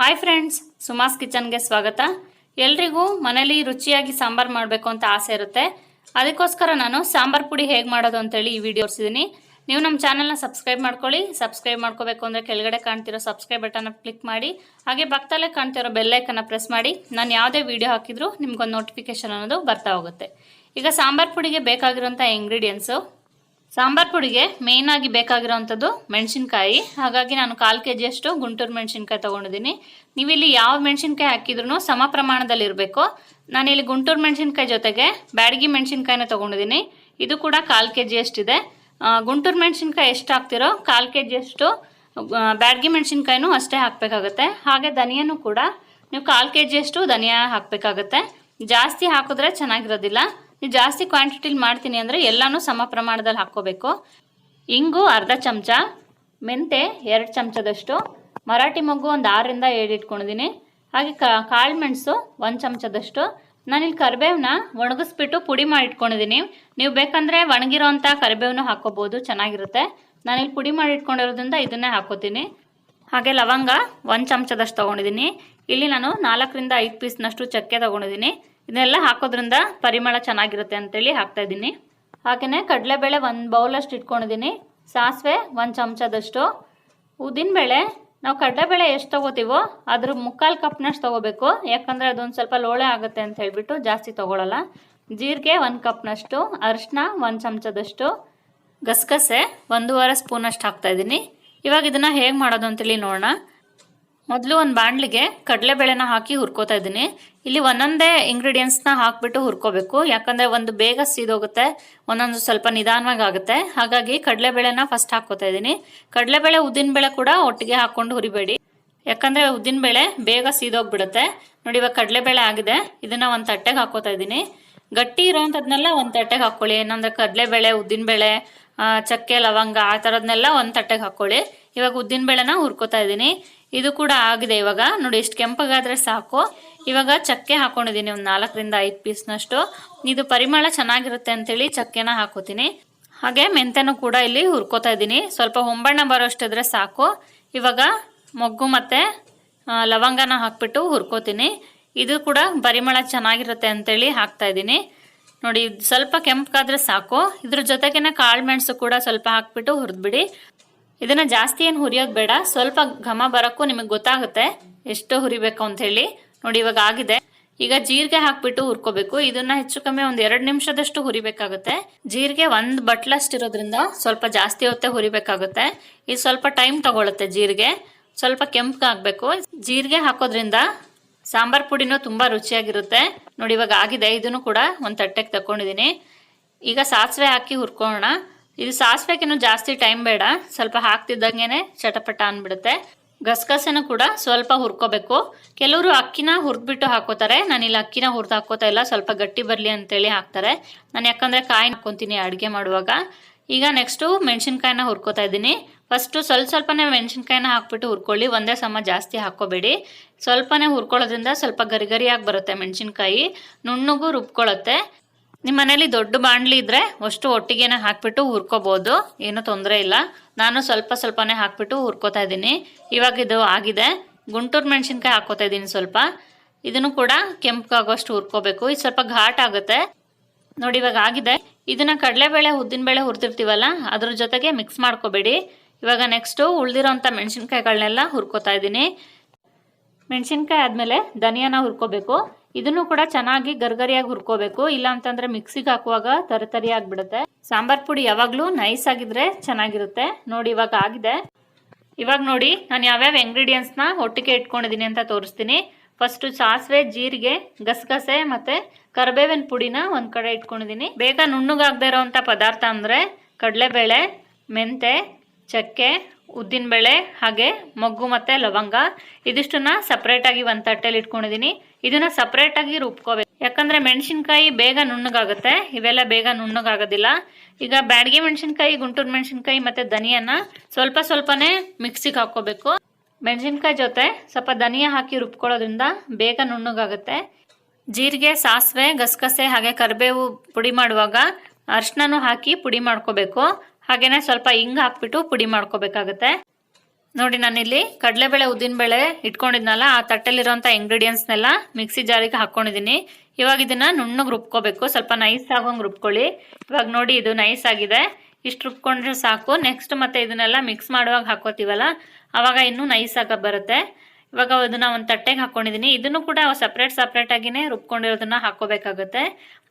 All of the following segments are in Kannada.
ಹಾಯ್ ಫ್ರೆಂಡ್ಸ್, ಸುಮಾಸ್ ಕಿಚನ್ಗೆ ಸ್ವಾಗತ. ಎಲ್ರಿಗೂ ಮನೇಲಿ ರುಚಿಯಾಗಿ ಸಾಂಬಾರ್ ಮಾಡಬೇಕು ಅಂತ ಆಸೆ ಇರುತ್ತೆ. ಅದಕ್ಕೋಸ್ಕರ ನಾನು ಸಾಂಬಾರ್ ಪುಡಿ ಹೇಗೆ ಮಾಡೋದು ಅಂತೇಳಿ ಈ ವಿಡಿಯೋ ತೋರಿಸಿದ್ದೀನಿ. ನೀವು ನಮ್ಮ ಚಾನಲ್ನ ಸಬ್ಸ್ಕ್ರೈಬ್ ಮಾಡ್ಕೊಳ್ಳಿ. ಸಬ್ಸ್ಕ್ರೈಬ್ ಮಾಡ್ಕೋಬೇಕು ಅಂದರೆ ಕೆಳಗಡೆ ಕಾಣ್ತಿರೋ ಸಬ್ಸ್ಕ್ರೈಬ್ ಬಟನ್ನ ಕ್ಲಿಕ್ ಮಾಡಿ, ಹಾಗೆ ಪಕ್ಕದಲ್ಲೇ ಕಾಣ್ತಿರೋ ಬೆಲ್ಲೈಕನ್ನ ಪ್ರೆಸ್ ಮಾಡಿ. ನಾನು ಯಾವುದೇ ವಿಡಿಯೋ ಹಾಕಿದ್ರೂ ನಿಮ್ಗೊಂದು ನೋಟಿಫಿಕೇಶನ್ ಅನ್ನೋದು ಬರ್ತಾ ಹೋಗುತ್ತೆ. ಈಗ ಸಾಂಬಾರ್ ಪುಡಿಗೆ ಬೇಕಾಗಿರೋಂಥ ಇಂಗ್ರೀಡಿಯೆಂಟ್ಸು. ಸಾಂಬಾರ್ ಪುಡಿಗೆ ಮೇಯ್ನ್ ಆಗಿ ಬೇಕಾಗಿರೋವಂಥದ್ದು ಮೆಣಸಿನ್ಕಾಯಿ. ಹಾಗಾಗಿ ನಾನು 1/4 kg ಗುಂಟೂರು ಮೆಣಸಿನ್ಕಾಯಿ ತೊಗೊಂಡಿದ್ದೀನಿ. ನೀವು ಇಲ್ಲಿ ಯಾವ ಮೆಣಸಿನ್ಕಾಯಿ ಹಾಕಿದ್ರೂ ಸಮ ಪ್ರಮಾಣದಲ್ಲಿ ಇರಬೇಕು. ನಾನಿಲ್ಲಿ ಗುಂಟೂರು ಮೆಣಸಿನ್ಕಾಯಿ ಜೊತೆಗೆ ಬ್ಯಾಡಗಿ ಮೆಣಸಿನ್ಕಾಯಿನ ತೊಗೊಂಡಿದ್ದೀನಿ. ಇದು ಕೂಡ 1/4 kg ಇದೆ. ಗುಂಟೂರು ಮೆಣಸಿನ್ಕಾಯಿ ಎಷ್ಟು ಹಾಕ್ತಿರೋ 1/4 kg ಬ್ಯಾಡಗಿ ಮೆಣಸಿನ್ಕಾಯಿನೂ ಅಷ್ಟೇ ಹಾಕಬೇಕಾಗುತ್ತೆ. ಹಾಗೆ ಧನಿಯಾನು ಕೂಡ ನೀವು 1/4 kg ಧನಿಯಾ ಹಾಕಬೇಕಾಗುತ್ತೆ. ಜಾಸ್ತಿ ಹಾಕಿದ್ರೆ ಚೆನ್ನಾಗಿರೋದಿಲ್ಲ. ನೀವು ಜಾಸ್ತಿ ಕ್ವಾಂಟಿಟಿಲಿ ಮಾಡ್ತೀನಿ ಅಂದರೆ ಎಲ್ಲನೂ ಸಮ ಪ್ರಮಾಣದಲ್ಲಿ ಹಾಕ್ಕೋಬೇಕು. ಇಂಗು ಅರ್ಧ ಚಮಚ, ಮೆಂತೆ 2 ಚಮಚದಷ್ಟು, ಮರಾಠಿ ಮೊಗ್ಗು ಒಂದು 6ರಿಂದ 7 ಇಟ್ಕೊಂಡಿದ್ದೀನಿ. ಹಾಗೆ ಕಾಳು ಮೆಣಸು 1 ಚಮಚದಷ್ಟು. ನಾನಿಲ್ಲಿ ಕರಿಬೇವನ್ನ ಒಣಗಿಸ್ಬಿಟ್ಟು ಪುಡಿ ಮಾಡಿ ಇಟ್ಕೊಂಡಿದ್ದೀನಿ. ನೀವು ಬೇಕಂದರೆ ಒಣಗಿರೋಂಥ ಕರಿಬೇವನು ಹಾಕ್ಕೋಬೋದು, ಚೆನ್ನಾಗಿರುತ್ತೆ. ನಾನಿಲ್ಲಿ ಪುಡಿ ಮಾಡಿ ಇಟ್ಕೊಂಡಿರೋದ್ರಿಂದ ಇದನ್ನೇ ಹಾಕ್ಕೋತೀನಿ. ಹಾಗೆ ಲವಂಗ 1 ಚಮಚದಷ್ಟು ತೊಗೊಂಡಿದ್ದೀನಿ. ಇಲ್ಲಿ ನಾನು 4ರಿಂದ 5 ಪೀಸ್ನಷ್ಟು ಚಕ್ಕೆ ತೊಗೊಂಡಿದ್ದೀನಿ. ಇದನ್ನೆಲ್ಲ ಹಾಕೋದ್ರಿಂದ ಪರಿಮಳ ಚೆನ್ನಾಗಿರುತ್ತೆ ಅಂತೇಳಿ ಹಾಕ್ತಾಯಿದ್ದೀನಿ. ಹಾಗೆಯೇ ಕಡಲೆಬೇಳೆ 1 ಬೌಲಷ್ಟು ಇಟ್ಕೊಂಡಿದ್ದೀನಿ. ಸಾಸಿವೆ 1 ಚಮಚದಷ್ಟು. ಉದ್ದಿನಬೇಳೆ ನಾವು ಕಡಲೆಬೇಳೆ ಎಷ್ಟು ತೊಗೋತೀವೋ ಅದ್ರ 3/4 ಕಪ್ನಷ್ಟು ತೊಗೋಬೇಕು. ಯಾಕಂದರೆ ಅದೊಂದು ಸ್ವಲ್ಪ ಲೋಳೆ ಆಗುತ್ತೆ ಅಂತ ಹೇಳ್ಬಿಟ್ಟು ಜಾಸ್ತಿ ತೊಗೊಳ್ಳಲ್ಲ. ಜೀರಿಗೆ 1 ಕಪ್ನಷ್ಟು, ಅರಿಶಿನ 1 ಚಮಚದಷ್ಟು, ಗಸಗಸೆ 1.5 ಸ್ಪೂನಷ್ಟು ಹಾಕ್ತಾಯಿದ್ದೀನಿ. ಇವಾಗ ಇದನ್ನು ಹೇಗೆ ಮಾಡೋದು ಅಂತೇಳಿ ನೋಡೋಣ. ಮೊದಲು ಒಂದು ಬಾಣಲಿಗೆ ಕಡಲೆಬೇಳೆನ ಹಾಕಿ ಹುರ್ಕೋತಾ ಇದ್ದೀನಿ. ಇಲ್ಲಿ ಒಂದೊಂದೇ ಇಂಗ್ರೀಡಿಯೆಂಟ್ಸ್ನ ಹಾಕಿಬಿಟ್ಟು ಹುರ್ಕೋಬೇಕು. ಯಾಕಂದರೆ ಒಂದು ಬೇಗ ಸೀದೋಗುತ್ತೆ, ಒಂದೊಂದು ಸ್ವಲ್ಪ ನಿಧಾನವಾಗಿ ಆಗುತ್ತೆ. ಹಾಗಾಗಿ ಕಡಲೆಬೇಳೆನ ಫಸ್ಟ್ ಹಾಕ್ಕೋತಾ ಇದ್ದೀನಿ. ಕಡಲೆಬೇಳೆ ಉದ್ದಿನಬೇಳೆ ಕೂಡ ಒಟ್ಟಿಗೆ ಹಾಕ್ಕೊಂಡು ಹುರಿಬೇಡಿ, ಯಾಕಂದರೆ ಉದ್ದಿನಬೇಳೆ ಬೇಗ ಸೀದೋಗ್ಬಿಡುತ್ತೆ. ನೋಡಿ, ಇವಾಗ ಕಡಲೆಬೇಳೆ ಆಗಿದೆ. ಇದನ್ನು ಒಂದು ತಟ್ಟೆಗೆ ಹಾಕ್ಕೋತಾ ಇದ್ದೀನಿ. ಗಟ್ಟಿ ಇರೋವಂಥದ್ನೆಲ್ಲ ಒಂದು ತಟ್ಟೆಗೆ ಹಾಕ್ಕೊಳ್ಳಿ. ಏನಂದರೆ ಕಡಲೆಬೇಳೆ, ಉದ್ದಿನಬೇಳೆ, ಚಕ್ಕೆ, ಲವಂಗ ಆ ಥರದನ್ನೆಲ್ಲ ಒಂದು ತಟ್ಟೆಗೆ ಹಾಕ್ಕೊಳ್ಳಿ. ಇವಾಗ ಉದ್ದಿನಬೇಳೆನ ಹುರ್ಕೋತಾ ಇದ್ದೀನಿ. ಇದು ಕೂಡ ಆಗಿದೆ. ಇವಾಗ ನೋಡಿ, ಎಷ್ಟು ಕೆಂಪಗಾದರೆ ಸಾಕು. ಇವಾಗ ಚಕ್ಕೆ ಹಾಕ್ಕೊಂಡಿದ್ದೀನಿ ಒಂದು 4ರಿಂದ 5 ಪೀಸ್ನಷ್ಟು. ಇದು ಪರಿಮಳ ಚೆನ್ನಾಗಿರುತ್ತೆ ಅಂತೇಳಿ ಚಕ್ಕೆನ ಹಾಕೋತೀನಿ. ಹಾಗೆ ಮೆಂತೆನೂ ಕೂಡ ಇಲ್ಲಿ ಹುರ್ಕೋತಾ ಇದ್ದೀನಿ. ಸ್ವಲ್ಪ ಹೊಂಬಣ್ಣ ಬರೋಷ್ಟಿದ್ರೆ ಸಾಕು. ಇವಾಗ ಮೊಗ್ಗು ಮತ್ತು ಲವಂಗನ ಹಾಕ್ಬಿಟ್ಟು ಹುರ್ಕೋತೀನಿ. ಇದು ಕೂಡ ಪರಿಮಳ ಚೆನ್ನಾಗಿರುತ್ತೆ ಅಂತೇಳಿ ಹಾಕ್ತಾಯಿದ್ದೀನಿ. ನೋಡಿ, ಸ್ವಲ್ಪ ಕೆಂಪಗಾದರೆ ಸಾಕು. ಇದ್ರ ಜೊತೆಗೇನೆ ಕಾಳು ಮೆಣಸು ಕೂಡ ಸ್ವಲ್ಪ ಹಾಕ್ಬಿಟ್ಟು ಹುರಿದ್ಬಿಡಿ. ಇದನ್ನು ಜಾಸ್ತಿ ಏನು ಹುರಿಯೋದು ಬೇಡ, ಸ್ವಲ್ಪ ಘಮ ಬರೋಕ್ಕೂ ನಿಮಗೆ ಗೊತ್ತಾಗುತ್ತೆ ಎಷ್ಟು ಹುರಿಬೇಕು ಅಂಥೇಳಿ. ನೋಡಿ, ಇವಾಗ ಆಗಿದೆ. ಈಗ ಜೀರಿಗೆ ಹಾಕ್ಬಿಟ್ಟು ಹುರ್ಕೋಬೇಕು. ಇದನ್ನು ಹೆಚ್ಚು ಕಮ್ಮಿ ಒಂದು 2 ನಿಮಿಷದಷ್ಟು ಹುರಿಬೇಕಾಗುತ್ತೆ. ಜೀರಿಗೆ 1 ಬಟ್ಲಷ್ಟಿರೋದ್ರಿಂದ ಸ್ವಲ್ಪ ಜಾಸ್ತಿ ಹೊತ್ತೇ ಹುರಿಬೇಕಾಗುತ್ತೆ. ಇದು ಸ್ವಲ್ಪ ಟೈಮ್ ತಗೊಳುತ್ತೆ. ಜೀರಿಗೆ ಸ್ವಲ್ಪ ಕೆಂಪಗಾಗಬೇಕು. ಜೀರಿಗೆ ಹಾಕೋದ್ರಿಂದ ಸಾಂಬಾರ್ ಪುಡಿನೂ ತುಂಬ ರುಚಿಯಾಗಿರುತ್ತೆ. ನೋಡಿ, ಇವಾಗ ಆಗಿದೆ. ಇದನ್ನು ಕೂಡ ಒಂದು ತಟ್ಟೆಗೆ ತಗೊಂಡಿದ್ದೀನಿ. ಈಗ ಸಾಸಿವೆ ಹಾಕಿ ಹುರ್ಕೊಳ್ಳೋಣ. ಇದು ಸಾಸಿವೆಗೇನು ಜಾಸ್ತಿ ಟೈಮ್ ಬೇಡ, ಸ್ವಲ್ಪ ಹಾಕ್ತಿದ್ದಂಗೆ ಚಟಪಟ ಅಂದ್ಬಿಡುತ್ತೆ. ಗಸಗಸೆನೂ ಕೂಡ ಸ್ವಲ್ಪ ಹುರ್ಕೋಬೇಕು. ಕೆಲವರು ಅಕ್ಕಿನ ಹುರಿದ್ಬಿಟ್ಟು ಹಾಕೋತಾರೆ. ನಾನಿಲ್ಲಿ ಅಕ್ಕಿನ ಹುರಿದು ಹಾಕೋತಾ ಇಲ್ಲ, ಸ್ವಲ್ಪ ಗಟ್ಟಿ ಬರಲಿ ಅಂತೇಳಿ ಹಾಕ್ತಾರೆ. ನಾನು ಯಾಕಂದರೆ ಕಾಯಿ ಹಾಕ್ಕೊತೀನಿ ಅಡುಗೆ ಮಾಡುವಾಗ. ಈಗ ನೆಕ್ಸ್ಟು ಮೆಣಸಿನ್ಕಾಯಿನ ಹುರ್ಕೋತಾ ಇದ್ದೀನಿ. ಫಸ್ಟು ಸ್ವಲ್ಪನೇ ಮೆಣಸಿನ್ಕಾಯಿನ ಹಾಕ್ಬಿಟ್ಟು ಹುರ್ಕೊಳ್ಳಿ, ಒಂದೇ ಸಮ ಜಾಸ್ತಿ ಹಾಕ್ಕೋಬೇಡಿ. ಸ್ವಲ್ಪನೇ ಹುರ್ಕೊಳ್ಳೋದ್ರಿಂದ ಸ್ವಲ್ಪ ಗರಿಗರಿಯಾಗಿ ಬರುತ್ತೆ ಮೆಣಸಿನ್ಕಾಯಿ, ನುಣ್ಣಗೂ ರುಬ್ಕೊಳ್ಳುತ್ತೆ. ನಿಮ್ಮ ಮನೇಲಿ ದೊಡ್ಡ ಬಾಣಲಿ ಇದ್ದರೆ ಅಷ್ಟು ಒಟ್ಟಿಗೆನೇ ಹಾಕ್ಬಿಟ್ಟು ಹುರ್ಕೋಬೋದು, ಏನೂ ತೊಂದರೆ ಇಲ್ಲ. ನಾನು ಸ್ವಲ್ಪನೇ ಹಾಕ್ಬಿಟ್ಟು ಹುರ್ಕೋತಾ ಇದ್ದೀನಿ. ಇವಾಗ ಇದು ಆಗಿದೆ. ಗುಂಟೂರು ಮೆಣಸಿನ್ಕಾಯಿ ಹಾಕ್ಕೋತಾ ಇದ್ದೀನಿ ಸ್ವಲ್ಪ. ಇದನ್ನು ಕೂಡ ಕೆಂಪಗಾಗೋಷ್ಟು ಹುರ್ಕೋಬೇಕು. ಇದು ಸ್ವಲ್ಪ ಘಾಟ್ ಆಗುತ್ತೆ. ನೋಡಿ, ಇವಾಗ ಆಗಿದೆ. ಇದನ್ನು ಕಡಲೆಬೇಳೆ, ಉದ್ದಿನಬೇಳೆ ಹುರಿದಿರ್ತೀವಲ್ಲ ಅದ್ರ ಜೊತೆಗೆ ಮಿಕ್ಸ್ ಮಾಡ್ಕೋಬೇಡಿ. ಇವಾಗ ನೆಕ್ಸ್ಟು ಉಳಿದಿರೋಂಥ ಮೆಣಸಿನ್ಕಾಯಿಗಳನ್ನೆಲ್ಲ ಹುರ್ಕೋತಾ ಇದ್ದೀನಿ. ಮೆಣಸಿನ್ಕಾಯಿ ಆದಮೇಲೆ ಧನಿಯಾನ ಹುರ್ಕೋಬೇಕು. ಇದನ್ನು ಕೂಡ ಚೆನ್ನಾಗಿ ಗರ್ಗರಿಯಾಗಿ ಹುರ್ಕೋಬೇಕು, ಇಲ್ಲ ಅಂತಂದರೆ ಮಿಕ್ಸಿಗೆ ಹಾಕುವಾಗ ತರಿ ಆಗಿಬಿಡುತ್ತೆ. ಸಾಂಬಾರ್ ಪುಡಿ ಯಾವಾಗಲೂ ನೈಸ್ ಆಗಿದ್ರೆ ಚೆನ್ನಾಗಿರುತ್ತೆ. ನೋಡಿ, ಇವಾಗ ಆಗಿದೆ. ಇವಾಗ ನೋಡಿ, ನಾನು ಯಾವ್ಯಾವ ಇಂಗ್ರೀಡಿಯೆಂಟ್ಸ್ನ ಒಟ್ಟಿಗೆ ಇಟ್ಕೊಂಡಿದ್ದೀನಿ ಅಂತ ತೋರಿಸ್ತೀನಿ. ಫಸ್ಟು ಸಾಸಿವೆ, ಜೀರಿಗೆ, ಗಸಗಸೆ ಮತ್ತು ಕರಿಬೇವಿನ ಪುಡಿನ ಒಂದು ಕಡೆ ಇಟ್ಕೊಂಡಿದ್ದೀನಿ. ಬೇಗ ನುಣ್ಣಗಾಗದೇ ಇರೋವಂಥ ಪದಾರ್ಥ ಅಂದರೆ ಕಡಲೆಬೇಳೆ, ಮೆಂತೆ, ಚಕ್ಕೆ, ಉದ್ದಿನಬೇಳೆ, ಹಾಗೆ ಮೊಗ್ಗು ಮತ್ತು ಲವಂಗ. ಇದಿಷ್ಟನ್ನ ಸಪ್ರೇಟಾಗಿ ಒಂದು ತಟ್ಟೆಲಿ ಇಟ್ಕೊಂಡಿದ್ದೀನಿ. ಇದನ್ನು ಸಪ್ರೇಟಾಗಿ ರುಬ್ಕೋಬೇಕು, ಯಾಕಂದರೆ ಮೆಣಸಿನ್ಕಾಯಿ ಬೇಗ ನುಣ್ಣಗಾಗುತ್ತೆ, ಇವೆಲ್ಲ ಬೇಗ ನುಣ್ಣಗಾಗೋದಿಲ್ಲ. ಈಗ ಬ್ಯಾಡಗಿ ಮೆಣಸಿನ್ಕಾಯಿ, ಗುಂಟೂರು ಮೆಣಸಿನ್ಕಾಯಿ ಮತ್ತು ಧನಿಯಾನ ಸ್ವಲ್ಪನೇ ಮಿಕ್ಸಿಗೆ ಹಾಕ್ಕೋಬೇಕು. ಮೆಣಸಿನ್ಕಾಯಿ ಜೊತೆ ಸ್ವಲ್ಪ ಧನಿಯಾ ಹಾಕಿ ರುಬ್ಕೊಳ್ಳೋದ್ರಿಂದ ಬೇಗ ನುಣ್ಣಗಾಗುತ್ತೆ. ಜೀರಿಗೆ, ಸಾಸಿವೆ, ಗಸಗಸೆ ಹಾಗೆ ಕರಿಬೇವು ಪುಡಿ ಮಾಡುವಾಗ ಅರಿಶಿನನೂ ಹಾಕಿ ಪುಡಿ ಮಾಡ್ಕೋಬೇಕು. ಹಾಗೆಯೇ ಸ್ವಲ್ಪ ಹಿಂಗೆ ಹಾಕ್ಬಿಟ್ಟು ಪುಡಿ ಮಾಡ್ಕೋಬೇಕಾಗುತ್ತೆ. ನೋಡಿ ನಾನಿಲ್ಲಿ ಕಡಲೆಬೇಳೆ ಉದ್ದಿನಬೇಳೆ ಇಟ್ಕೊಂಡಿದ್ನಲ್ಲ ಆ ತಟ್ಟೆಲಿರೋಂಥ ಇಂಗ್ರೀಡಿಯೆಂಟ್ಸ್ನೆಲ್ಲ ಮಿಕ್ಸಿ ಜಾರಿಗೆ ಹಾಕ್ಕೊಂಡಿದ್ದೀನಿ. ಇವಾಗ ಇದನ್ನು ನುಣ್ಣಗೆ ರುಬ್ಕೋಬೇಕು, ಸ್ವಲ್ಪ ನೈಸ್ ಆಗೋಂಗೆ ರುಬ್ಕೊಳ್ಳಿ. ಇವಾಗ ನೋಡಿ ಇದು ನೈಸ್ ಆಗಿದೆ, ಇಷ್ಟು ರುಬ್ಕೊಂಡ್ರೆ ಸಾಕು. ನೆಕ್ಸ್ಟ್ ಮತ್ತೆ ಇದನ್ನೆಲ್ಲ ಮಿಕ್ಸ್ ಮಾಡುವಾಗ ಹಾಕೋತೀವಲ್ಲ ಆವಾಗ ಇನ್ನೂ ನೈಸ್ ಆಗಿ ಬರುತ್ತೆ. ಇವಾಗ ಅದನ್ನು ಒಂದು ತಟ್ಟೆಗೆ ಹಾಕ್ಕೊಂಡಿದ್ದೀನಿ. ಇದನ್ನು ಕೂಡ ಸಪ್ರೇಟಾಗಿಯೇ ರುಬ್ಕೊಂಡಿರೋದನ್ನ ಹಾಕ್ಕೋಬೇಕಾಗುತ್ತೆ.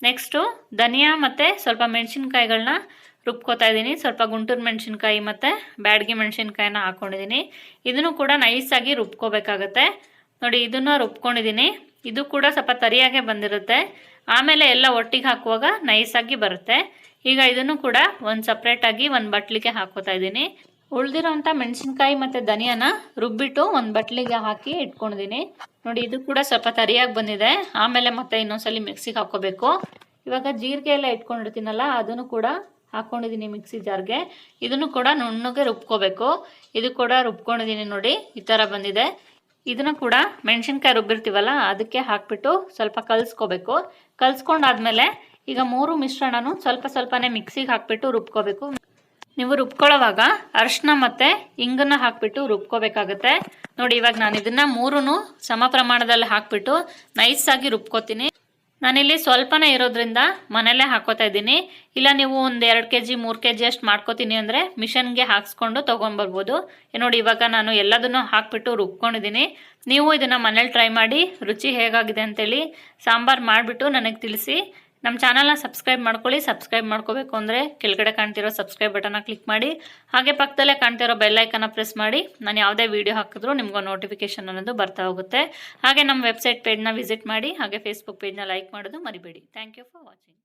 ನೆಕ್ಸ್ಟು ಧನಿಯಾ ಮತ್ತು ಸ್ವಲ್ಪ ಮೆಣಸಿನ್ಕಾಯಿಗಳನ್ನ ರುಬ್ಕೋತಾ ಇದ್ದೀನಿ. ಸ್ವಲ್ಪ ಗುಂಟೂರು ಮೆಣಸಿನ್ಕಾಯಿ ಮತ್ತು ಬ್ಯಾಡಗಿ ಮೆಣಸಿನ್ಕಾಯಿನ ಹಾಕ್ಕೊಂಡಿದ್ದೀನಿ. ಇದನ್ನು ಕೂಡ ನೈಸಾಗಿ ರುಬ್ಕೋಬೇಕಾಗತ್ತೆ. ನೋಡಿ ಇದನ್ನು ರುಬ್ಕೊಂಡಿದ್ದೀನಿ. ಇದು ಕೂಡ ಸ್ವಲ್ಪ ತರಿಯಾಗೆ ಬಂದಿರುತ್ತೆ, ಆಮೇಲೆ ಎಲ್ಲ ಒಟ್ಟಿಗೆ ಹಾಕುವಾಗ ನೈಸಾಗಿ ಬರುತ್ತೆ. ಈಗ ಇದನ್ನು ಕೂಡ ಒಂದು ಸಪ್ರೇಟಾಗಿ ಒಂದು ಬಟ್ಲಿಗೆ ಹಾಕೋತಾ ಇದ್ದೀನಿ. ಉಳಿದಿರೋಂಥ ಮೆಣಸಿನ್ಕಾಯಿ ಮತ್ತು ಧನಿಯಾನ ರುಬ್ಬಿಟ್ಟು ಒಂದು ಬಟ್ಲಿಗೆ ಹಾಕಿ ಇಟ್ಕೊಂಡಿದ್ದೀನಿ. ನೋಡಿ ಇದು ಕೂಡ ಸ್ವಲ್ಪ ತರಿಯಾಗಿ ಬಂದಿದೆ, ಆಮೇಲೆ ಮತ್ತೆ ಇನ್ನೊಂದ್ಸಲಿ ಮಿಕ್ಸಿಗೆ ಹಾಕೋಬೇಕು. ಇವಾಗ ಜೀರಿಗೆ ಎಲ್ಲ ಇಟ್ಕೊಂಡಿರ್ತೀನಲ್ಲ ಅದನ್ನು ಕೂಡ ಹಾಕ್ಕೊಂಡಿದ್ದೀನಿ ಮಿಕ್ಸಿ ಜಾರ್ಗೆ. ಇದನ್ನು ಕೂಡ ನುಣ್ಣಗೆ ರುಬ್ಕೋಬೇಕು. ಇದು ಕೂಡ ರುಬ್ಕೊಂಡಿದ್ದೀನಿ, ನೋಡಿ ಈ ಥರ ಬಂದಿದೆ. ಇದನ್ನು ಕೂಡ ಮೆಣಸಿನ್ಕಾಯಿ ರುಬ್ಬಿರ್ತೀವಲ್ಲ ಅದಕ್ಕೆ ಹಾಕ್ಬಿಟ್ಟು ಸ್ವಲ್ಪ ಕಲಿಸ್ಕೋಬೇಕು. ಕಲಿಸ್ಕೊಂಡಾದ್ಮೇಲೆ ಈಗ 3 ಮಿಶ್ರಣನೂ ಸ್ವಲ್ಪನೇ ಮಿಕ್ಸಿಗೆ ಹಾಕ್ಬಿಟ್ಟು ರುಬ್ಕೋಬೇಕು. ನೀವು ರುಬ್ಕೊಳ್ಳೋವಾಗ ಅರಿಶಿನ ಮತ್ತು ಇಂಗನ್ನ ಹಾಕ್ಬಿಟ್ಟು ರುಬ್ಕೋಬೇಕಾಗತ್ತೆ. ನೋಡಿ ಇವಾಗ ನಾನು ಇದನ್ನು 3 ಸಮ ಪ್ರಮಾಣದಲ್ಲಿ ಹಾಕ್ಬಿಟ್ಟು ನೈಸಾಗಿ ರುಬ್ಕೋತೀನಿ. ನಾನಿಲ್ಲಿ ಸ್ವಲ್ಪನೇ ಇರೋದ್ರಿಂದ ಮನೆಯಲ್ಲೇ ಹಾಕೋತಾ ಇದ್ದೀನಿ. ಇಲ್ಲ ನೀವು ಒಂದು 2 kg 3 kg ಅಷ್ಟು ಮಾಡ್ಕೋತೀನಿ ಅಂದರೆ ಮಿಷನ್ಗೆ ಹಾಕ್ಸ್ಕೊಂಡು ತೊಗೊಂಡ್ಬರ್ಬೋದು. ನೋಡಿ ಇವಾಗ ನಾನು ಎಲ್ಲದನ್ನು ಹಾಕ್ಬಿಟ್ಟು ರುಬ್ಕೊಂಡಿದ್ದೀನಿ. ನೀವು ಇದನ್ನು ಮನೇಲಿ ಟ್ರೈ ಮಾಡಿ ರುಚಿ ಹೇಗಾಗಿದೆ ಅಂತೇಳಿ ಸಾಂಬಾರು ಮಾಡಿಬಿಟ್ಟು ನನಗೆ ತಿಳಿಸಿ. ನಮ್ಮ ಚಾನಲ್ನ ಸಬ್ಸ್ಕ್ರೈಬ್ ಮಾಡ್ಕೊಳ್ಳಿ. ಸಬ್ಸ್ಕ್ರೈಬ್ ಮಾಡ್ಕೋಬೇಕು ಅಂದರೆ ಕೆಳಗಡೆ ಕಾಣ್ತಿರೋ ಸಬ್ಸ್ಕ್ರೈಬ್ ಬಟನ್ನ ಕ್ಲಿಕ್ ಮಾಡಿ, ಹಾಗೆ ಪಕ್ಕದಲ್ಲೇ ಕಾಣ್ತಿರೋ ಬೆಲ್ಲೈಕನ್ನ ಪ್ರೆಸ್ ಮಾಡಿ. ನಾನು ಯಾವುದೇ ವೀಡಿಯೋ ಹಾಕಿದ್ರೂ ನಿಮ್ಗೆ ನೋಟಿಫಿಕೇಶನ್ ಅನ್ನೋದು ಬರ್ತಾ ಹೋಗುತ್ತೆ. ಹಾಗೆ ನಮ್ಮ ವೆಬ್ಸೈಟ್ ಪೇಜ್ನ ವಿಸಿಟ್ ಮಾಡಿ, ಹಾಗೆ ಫೇಸ್ಬುಕ್ ಪೇಜ್ನ ಲೈಕ್ ಮಾಡೋದು ಮರಿಬೇಡಿ. Thank you for watching.